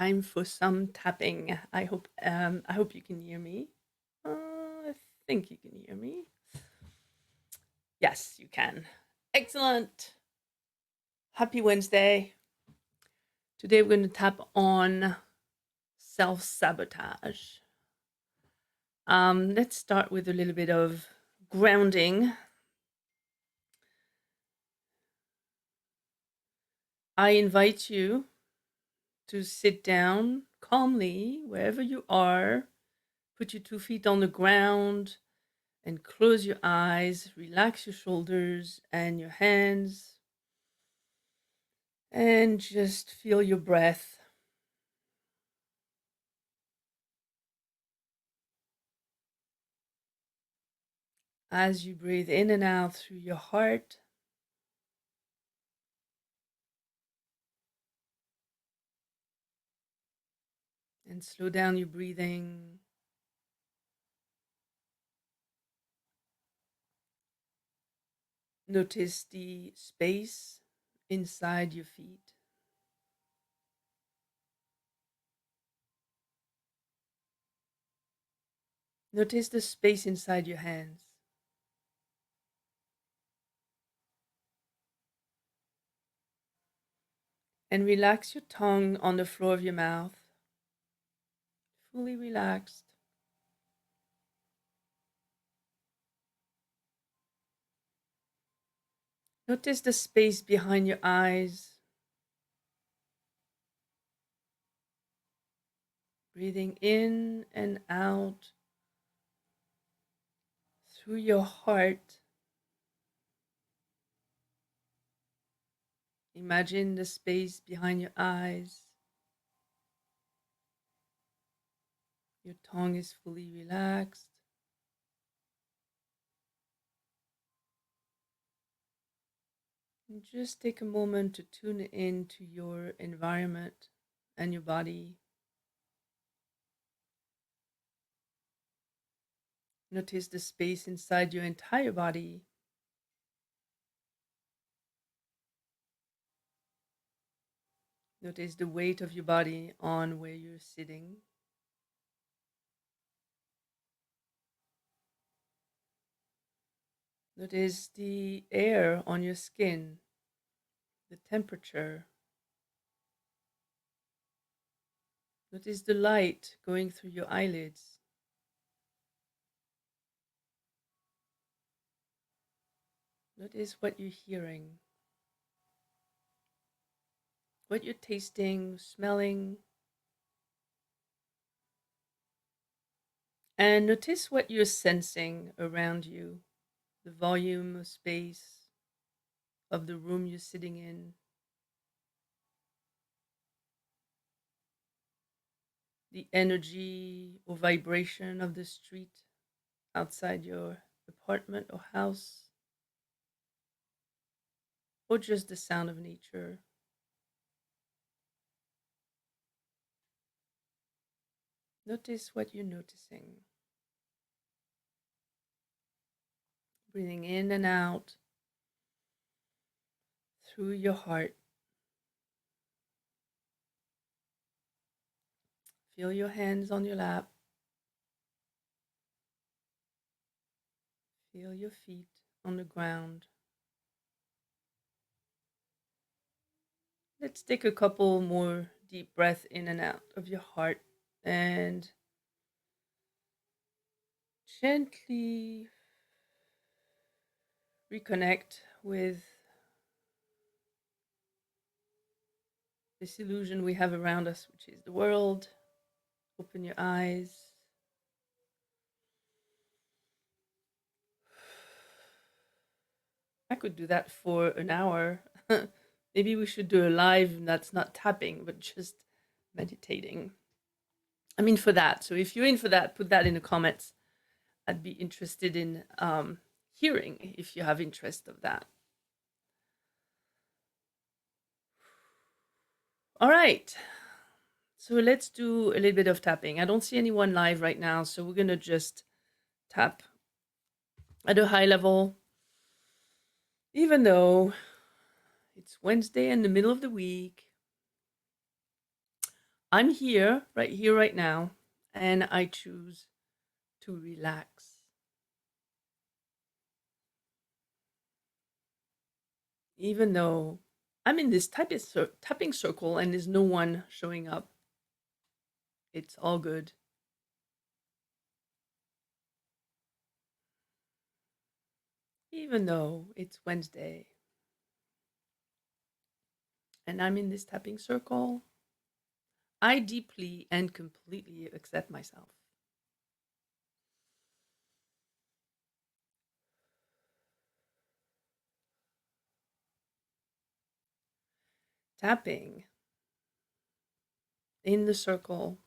time for some tapping. I hope you can hear me. I think you can hear me. Yes, you can. Excellent. Happy Wednesday. Today we're going to tap on self-sabotage. Let's start with a little bit of grounding. I invite you to sit down calmly wherever you are. Put your 2 feet on the ground and close your eyes. Relax your shoulders and your hands. And just feel your breath. As you breathe in and out through your heart, and slow down your breathing. Notice the space inside your feet. Notice the space inside your hands. And relax your tongue on the floor of your mouth. Fully relaxed. Notice the space behind your eyes. Breathing in and out through your heart. Imagine the space behind your eyes. Your tongue is fully relaxed. And just take a moment to tune in to your environment and your body. Notice the space inside your entire body. Notice the weight of your body on where you're sitting. Notice the air on your skin, the temperature. Notice the light going through your eyelids. Notice what you're hearing, what you're tasting, smelling. And notice what you're sensing around you, the volume of space of the room you're sitting in. The energy or vibration of the street outside your apartment or house, or just the sound of nature. Notice what you're noticing. Breathing in and out through your heart. Feel your hands on your lap. Feel your feet on the ground. Let's take a couple more deep breaths in and out of your heart and gently reconnect with this illusion we have around us, which is the world. Open your eyes. I could do that for an hour. Maybe we should do a live that's not tapping, but just meditating. I'm in for that. So if you're in for that, put that in the comments. I'd be interested in hearing if you have interest of that. All right. So let's do a little bit of tapping. I don't see anyone live right now, so we're going to just tap at a high level. Even though it's Wednesday in the middle of the week, I'm here, right now, and I choose to relax. Even though I'm in this tapping circle and there's no one showing up, it's all good. Even though it's Wednesday and I'm in this tapping circle, I deeply and completely accept myself. Tapping in the circle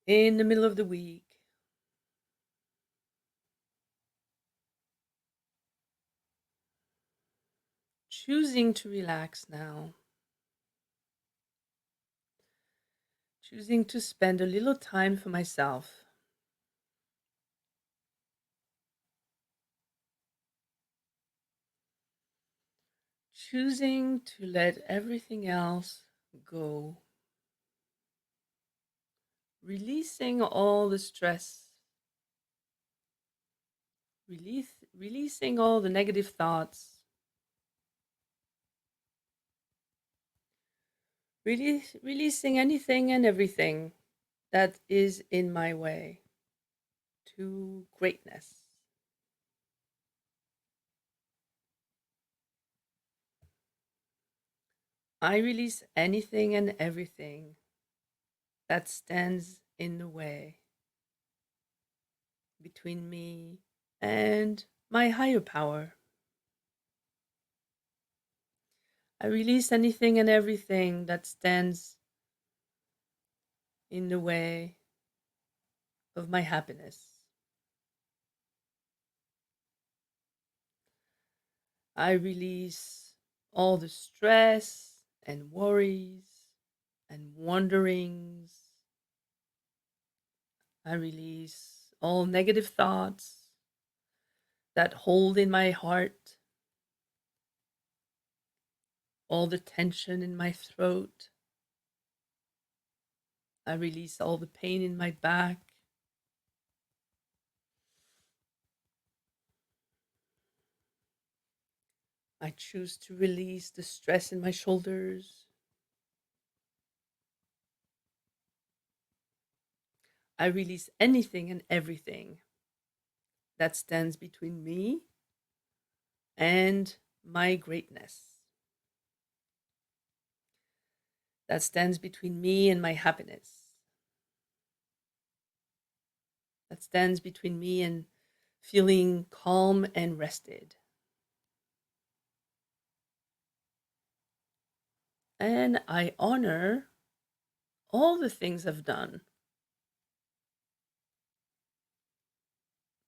in the middle of the week, choosing to relax now, choosing to spend a little time for myself, choosing to let everything else go, releasing all the stress, releasing all the negative thoughts, releasing anything and everything that is in my way to greatness. I release anything and everything that stands in the way between me and my higher power. I release anything and everything that stands in the way of my happiness. I release all the stress and worries and wonderings. I release all negative thoughts that hold in my heart, all the tension in my throat. I release all the pain in my back. I choose to release the stress in my shoulders. I release anything and everything that stands between me and my greatness, that stands between me and my happiness, that stands between me and feeling calm and rested. And I honor all the things I've done.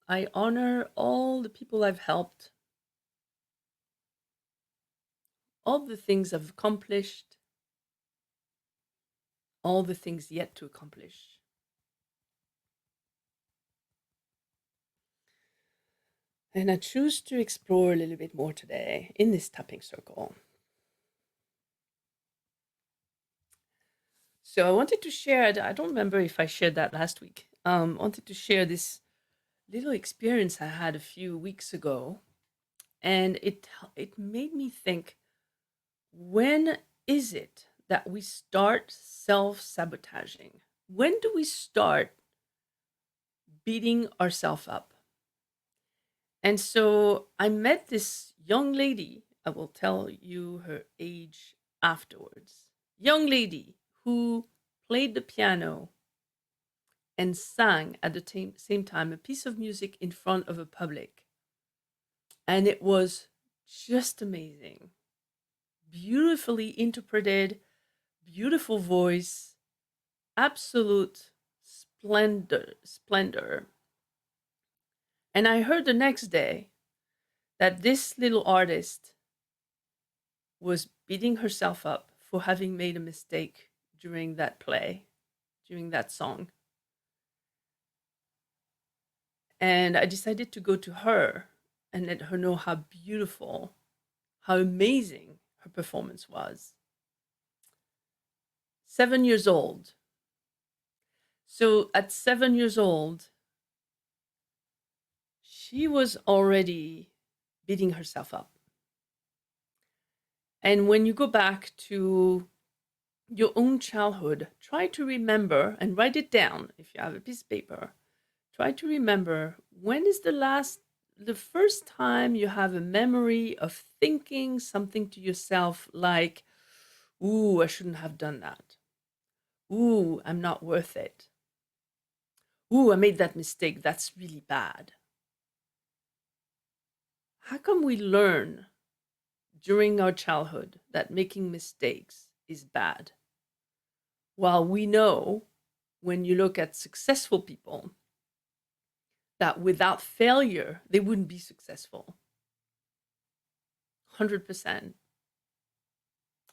I honor all the people I've helped, all the things I've accomplished, all the things yet to accomplish. And I choose to explore a little bit more today in this tapping circle. So I wanted to share, I don't remember if I shared that last week. Wanted to share this little experience I had a few weeks ago. And it made me think, when is it that we start self-sabotaging? When do we start beating ourselves up? And so I met this young lady. I will tell you her age afterwards. Young lady who played the piano and sang at the same time a piece of music in front of a public. And it was just amazing. Beautifully interpreted, beautiful voice, absolute splendor. And I heard the next day that this little artist was beating herself up for having made a mistake during that play, during that song. And I decided to go to her and let her know how beautiful, how amazing her performance was. 7 years old. So at 7 years old, she was already beating herself up. And when you go back to your own childhood, try to remember and write it down if you have a piece of paper. Try to remember, when is the first time you have a memory of thinking something to yourself like, ooh, I shouldn't have done that. Ooh, I'm not worth it. Ooh, I made that mistake. That's really bad. How come we learn during our childhood that making mistakes is bad? While we know, when you look at successful people, that without failure, they wouldn't be successful. 100%.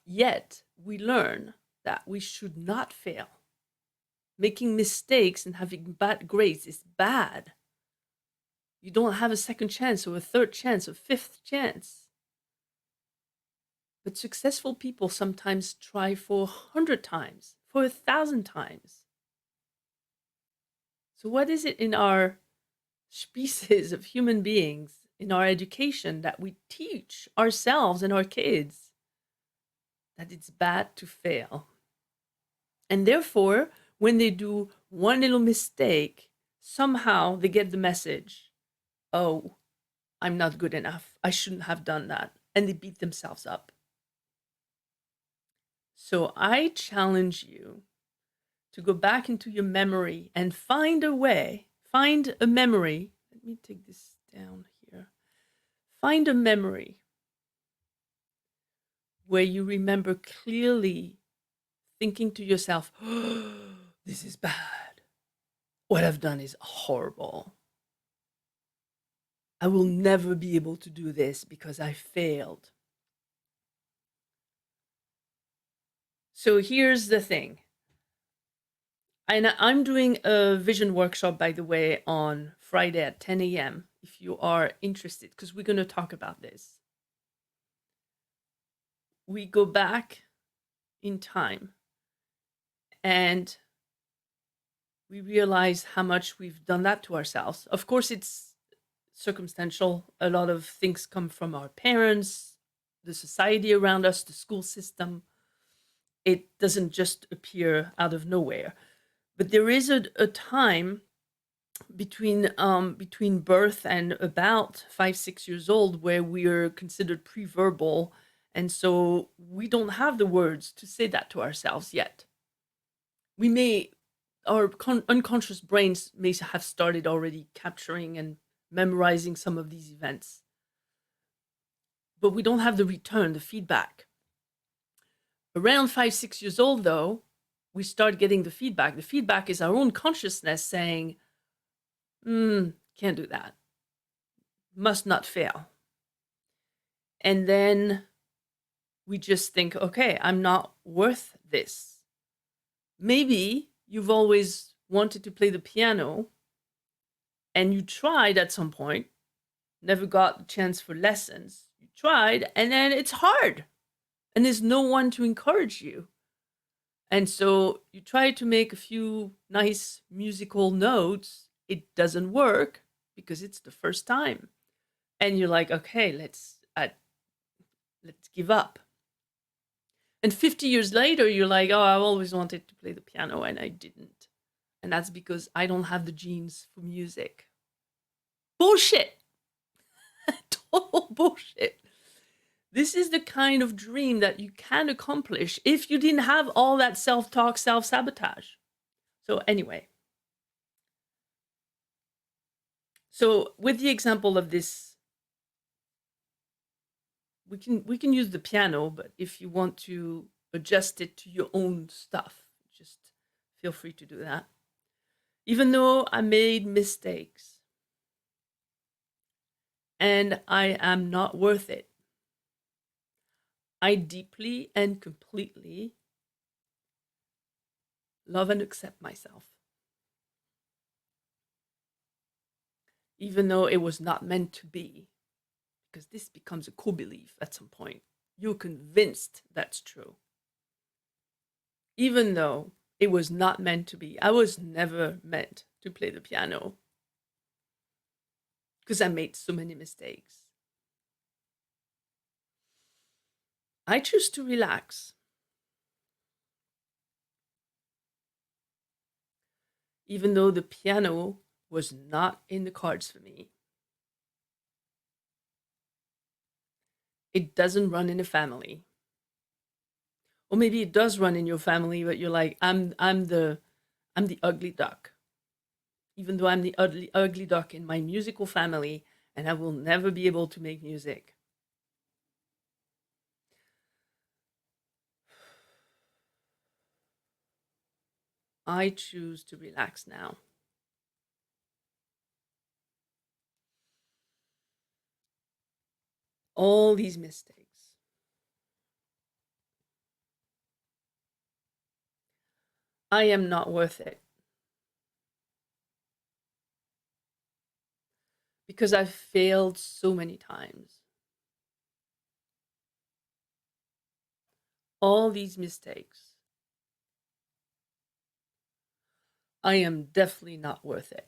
Yet, we learn that we should not fail. Making mistakes and having bad grades is bad. You don't have a second chance or a third chance or fifth chance. But successful people sometimes try for 100 times, for 1,000 times. So what is it in our species of human beings, in our education, that we teach ourselves and our kids that it's bad to fail? And therefore, when they do one little mistake, somehow they get the message, oh, I'm not good enough. I shouldn't have done that. And they beat themselves up. So I challenge you to go back into your memory and find a way, find a memory. Let me take this down here. Find a memory where you remember clearly thinking to yourself, oh, this is bad. What I've done is horrible. I will never be able to do this because I failed. So here's the thing. And I'm doing a vision workshop, by the way, on Friday at 10 a.m. if you are interested, because we're going to talk about this. We go back in time and we realize how much we've done that to ourselves. Of course, it's circumstantial. A lot of things come from our parents, the society around us, the school system. It doesn't just appear out of nowhere. But there is a time between birth and about 5-6 years old where we are considered pre-verbal, and so we don't have the words to say that to ourselves yet. Our unconscious brains may have started already capturing and memorizing some of these events, but we don't have the return, the feedback. Around 5-6 years old, though, we start getting the feedback. The feedback is our own consciousness saying, can't do that. Must not fail. And then we just think, okay, I'm not worth this. Maybe you've always wanted to play the piano and you tried at some point, never got the chance for lessons. You tried, and then it's hard and there's no one to encourage you. And so you try to make a few nice musical notes. It doesn't work because it's the first time. And you're like, okay, let's give up. And 50 years later, you're like, oh, I've always wanted to play the piano and I didn't. And that's because I don't have the genes for music. Bullshit. Total bullshit. This is the kind of dream that you can accomplish if you didn't have all that self-talk, self-sabotage. So anyway. So with the example of this, we can use the piano, but if you want to adjust it to your own stuff, just feel free to do that. Even though I made mistakes and I am not worth it, I deeply and completely love and accept myself. Even though it was not meant to be, because this becomes a co-belief at some point. You're convinced that's true. even though it was not meant to be. I was never meant to play the piano because I made so many mistakes. I choose to relax. Even though the piano was not in the cards for me. It doesn't run in the family. Or maybe it does run in your family, but you're like, I'm the ugly duck. Even though I'm the ugly duck in my musical family, and I will never be able to make music. I choose to relax now. All these mistakes. I am not worth it. Because I've failed so many times. All these mistakes. I am definitely not worth it.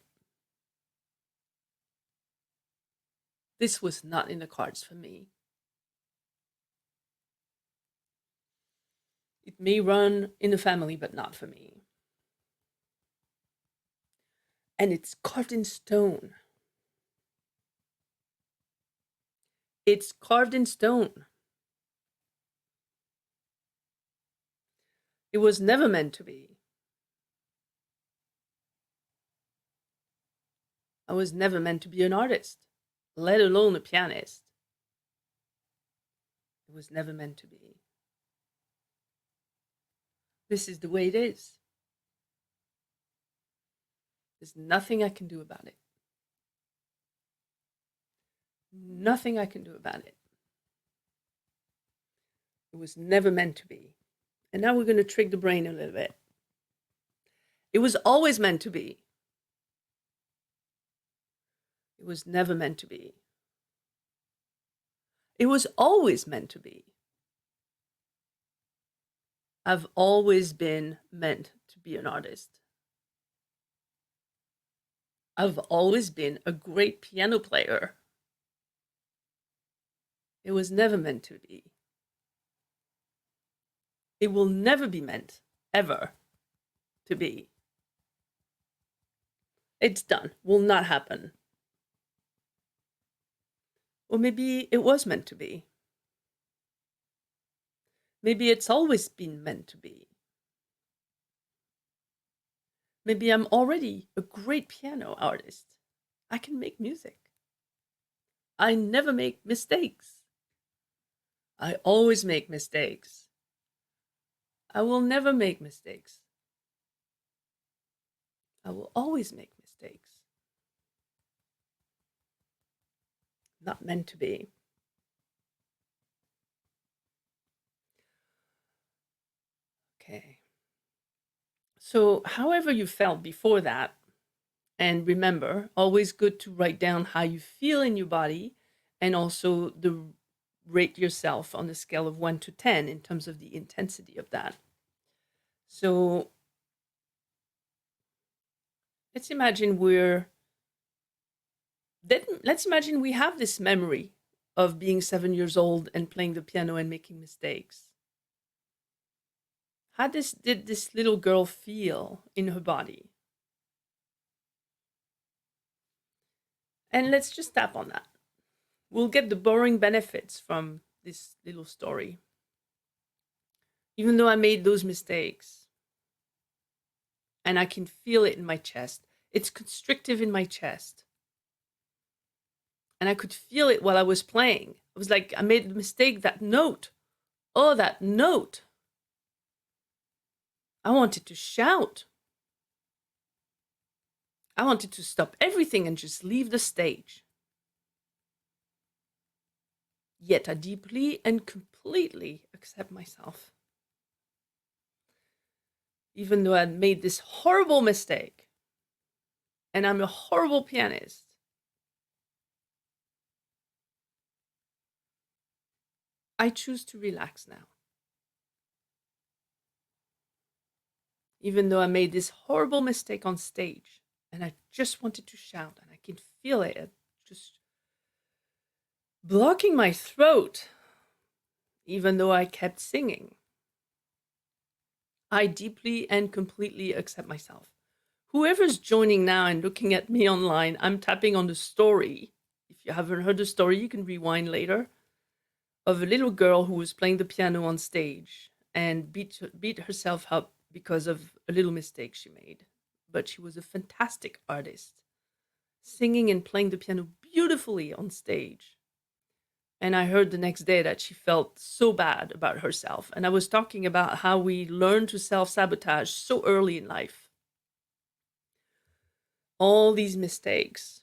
This was not in the cards for me. It may run in the family, but not for me. And it's carved in stone. It's carved in stone. It was never meant to be. I was never meant to be an artist, let alone a pianist. It was never meant to be. This is the way it is. There's nothing I can do about it. Nothing I can do about it. It was never meant to be. And now we're going to trick the brain a little bit. It was always meant to be. It was never meant to be. It was always meant to be. I've always been meant to be an artist. I've always been a great piano player. It was never meant to be. It will never be meant, ever, to be. It's done. Will not happen. Or maybe it was meant to be. Maybe it's always been meant to be. Maybe I'm already a great piano artist. I can make music. I never make mistakes. I always make mistakes. I will never make mistakes. I will always make mistakes. Not meant to be. Okay. So, however you felt before that, and remember, always good to write down how you feel in your body and also rate yourself on a scale of 1 to 10 in terms of the intensity of that. So, let's imagine let's imagine we have this memory of being 7 years old and playing the piano and making mistakes. How did this little girl feel in her body? And let's just tap on that. We'll get the boring benefits from this little story. Even though I made those mistakes, and I can feel it in my chest, it's constrictive in my chest. And I could feel it while I was playing. It was like I made a mistake, that note. Oh, that note. I wanted to shout. I wanted to stop everything and just leave the stage. Yet I deeply and completely accept myself. Even though I'd made this horrible mistake, and I'm a horrible pianist, I choose to relax now. even though I made this horrible mistake on stage and I just wanted to shout and I can feel it just blocking my throat, even though I kept singing. I deeply and completely accept myself. Whoever's joining now and looking at me online, I'm tapping on the story. If you haven't heard the story, you can rewind later, of a little girl who was playing the piano on stage and beat herself up because of a little mistake she made. But she was a fantastic artist, singing and playing the piano beautifully on stage. And I heard the next day that she felt so bad about herself. And I was talking about how we learn to self-sabotage so early in life. All these mistakes.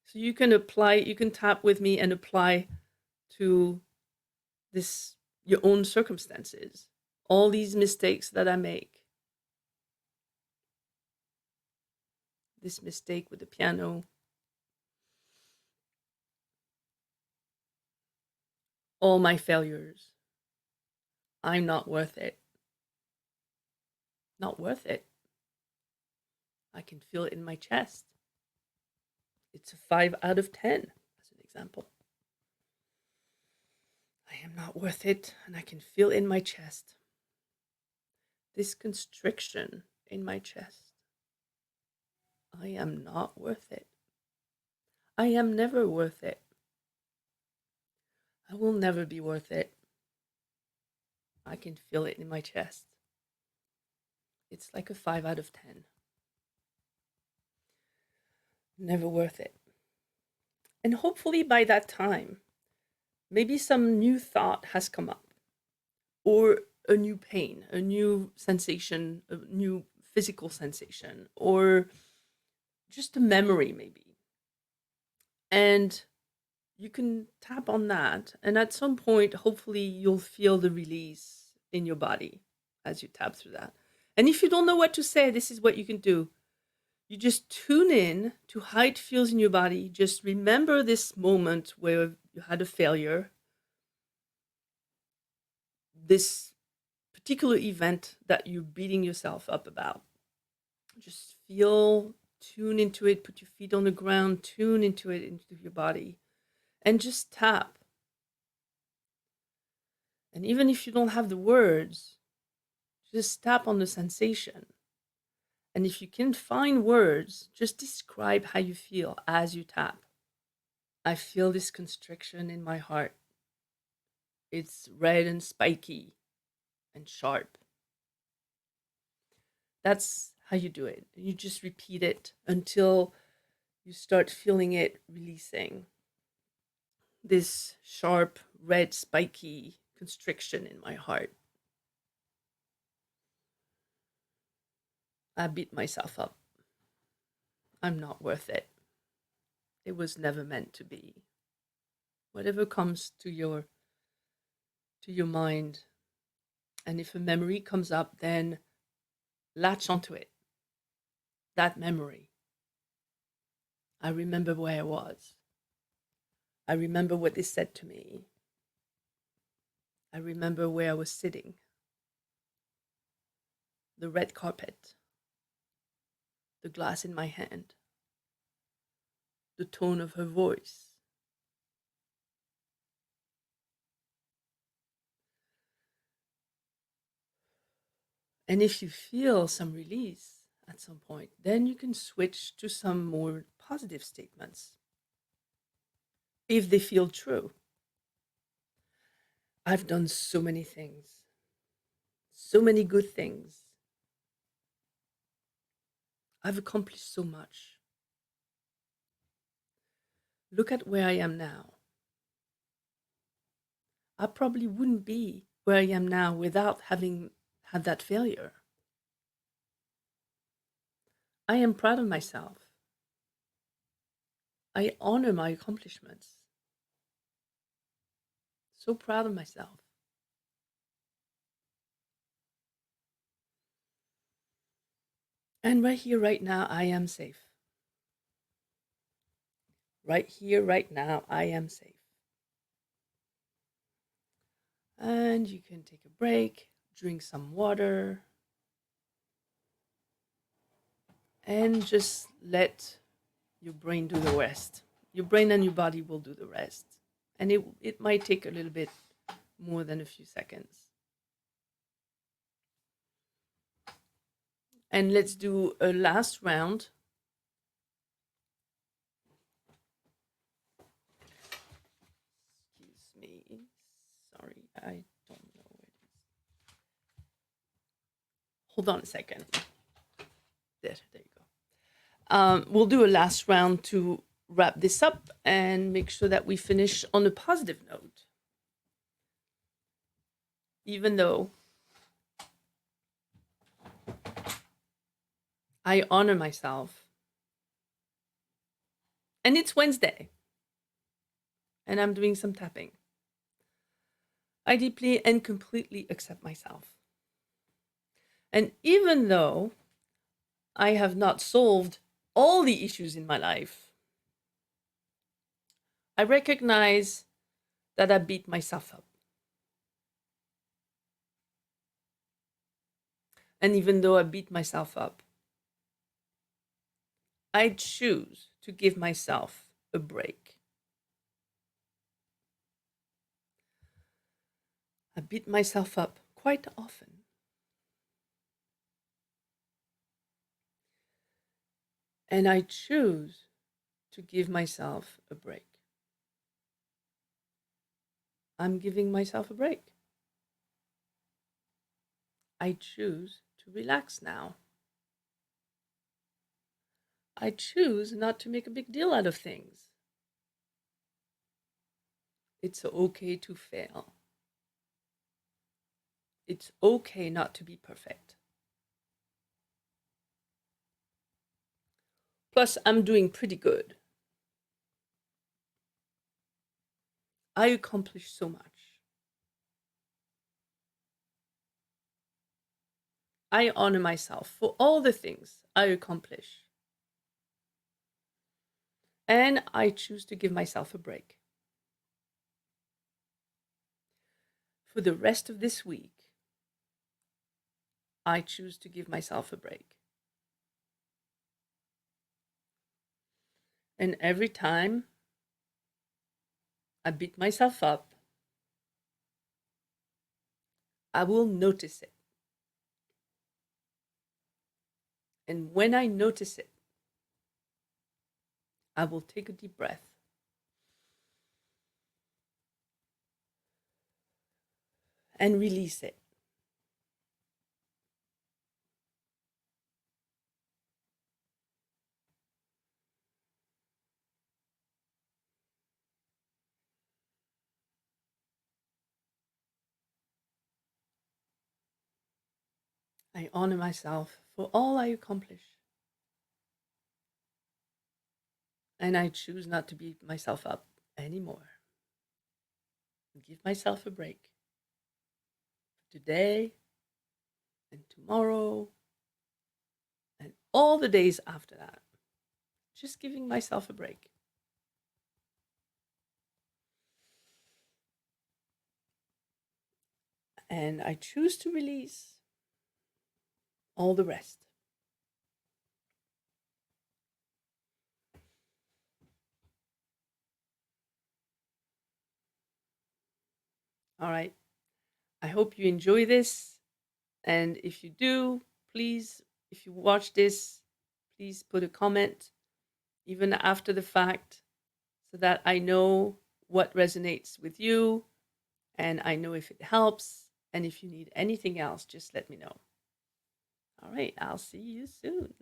So you can apply, you can tap with me and apply to this, your own circumstances. All these mistakes that I make. This mistake with the piano. All my failures. I'm not worth it. Not worth it. I can feel it in my chest. It's a 5 out of 10, as an example. I am not worth it, and I can feel in my chest. This constriction in my chest. I am not worth it. I am never worth it. I will never be worth it. I can feel it in my chest. It's like a 5 out of 10. Never worth it. And hopefully by that time, maybe some new thought has come up, or a new pain, a new sensation, a new physical sensation, or just a memory maybe. And you can tap on that. And at some point, hopefully you'll feel the release in your body as you tap through that. And if you don't know what to say, this is what you can do. You just tune in to how it feels in your body. Just remember this moment where you had a failure, this particular event that you're beating yourself up about. Just feel, tune into it, put your feet on the ground, tune into it, into your body, and just tap. And even if you don't have the words, just tap on the sensation. And if you can find words, just describe how you feel as you tap. I feel this constriction in my heart. It's red and spiky and sharp. That's how you do it. You just repeat it until you start feeling it releasing. This sharp, red, spiky constriction in my heart. I beat myself up. I'm not worth it. It was never meant to be. Whatever comes to your mind, and if a memory comes up, then latch onto it. That memory. I remember where I was. I remember what they said to me. I remember where I was sitting. The red carpet. The glass in my hand. The tone of her voice. And if you feel some release at some point, then you can switch to some more positive statements, if they feel true. I've done so many things, so many good things. I've accomplished so much. Look at where I am now. I probably wouldn't be where I am now without having had that failure. I am proud of myself. I honor my accomplishments. So proud of myself. And right here, right now, I am safe. Right here, right now, I am safe. And you can take a break, Drink some water. And just let your brain do the rest. Your brain and your body will do the rest. And it might take a little bit more than a few seconds. And let's do a last round. Excuse me. Sorry, I don't know where it is. Hold on a second. There you go. We'll do a last round to wrap this up and make sure that we finish on a positive note. Even though I honor myself, and it's Wednesday, and I'm doing some tapping, I deeply and completely accept myself. And even though I have not solved all the issues in my life, I recognize that I beat myself up. And even though I beat myself up, I choose to give myself a break. I beat myself up quite often. And I choose to give myself a break. I'm giving myself a break. I choose to relax now. I choose not to make a big deal out of things. It's okay to fail. It's okay not to be perfect. Plus, I'm doing pretty good. I accomplished so much. I honor myself for all the things I accomplish. And I choose to give myself a break. For the rest of this week, I choose to give myself a break. And every time I beat myself up, I will notice it. And when I notice it, I will take a deep breath. And release it. I honor myself for all I accomplish. And I choose not to beat myself up anymore. Give myself a break. Today and tomorrow and all the days after that. Just giving myself a break. And I choose to release all the rest. All right. I hope you enjoy this. And if you do, please, if you watch this, please put a comment, even after the fact, so that I know what resonates with you and I know if it helps. And if you need anything else, just let me know. All right. I'll see you soon.